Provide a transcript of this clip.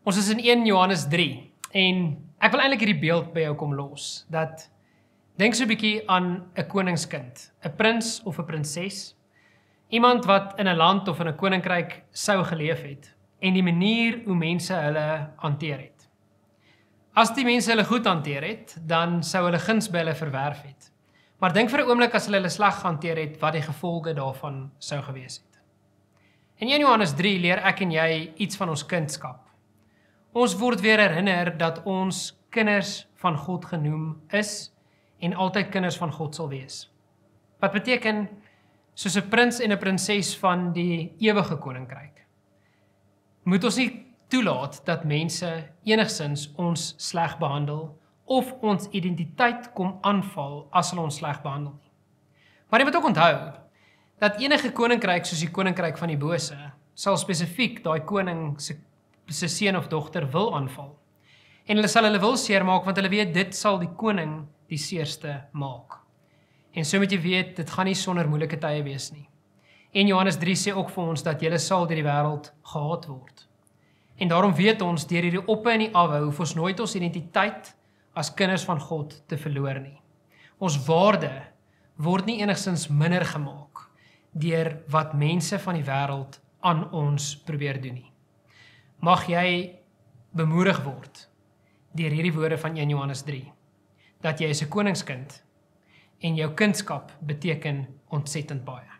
Ons is in 1 Johannes 3 en ek wil eintlik hierdie beeld by jou kom los, dat dink so 'n bietjie aan 'n koningskind, 'n prins of 'n prinses, iemand wat in 'n land of in 'n koninkryk sou geleef het en die manier hoe mense hulle hanteer het. As die mense hulle goed hanteer het, dan sou hulle guns by hulle verwerf het. Maar dink vir 'n oomblik as hulle sleg gehanteer het, wat die gevolge daarvan sou gewees het. In 1 Johannes 3 leer ek en jy iets van ons kindskap. Ons word weer herinner dat ons kinders van God genoem is en altyd kinders van God sal wees. Wat beteken soos 'n prins en 'n prinses van die ewige koninkryk. Moet ons nie toelaat dat mense enigsins ons sleg behandel of ons identiteit kom aanval as hulle ons sleg behandel nie. Maar jy moet ook onthou dat enige koninkryk soos die koninkryk van die bose sal spesifiek daai koning se seun of dogter wil aanval. En hulle sal hulle wil seermaak want hulle weet dit sal die koning die seerste maak. En so moet jy weet, dit gaan nie sonder moeilike tye wees nie. En Johannes 3 sê ook vir ons dat julle sal deur die wêreld gehaat word. En daarom weet ons deur hierdie oppe en die afhou hoef ons nooit ons identiteit as kinders van God te verloor nie. Ons waarde word nie enigsins minder gemaak deur wat mense van die wêreld aan ons probeer doen nie. Mag jy bemoedig word deur hierdie woorde van 1 Johannes 3, dat jy is 'n koningskind en jou kindskap beteken ontsettend baie.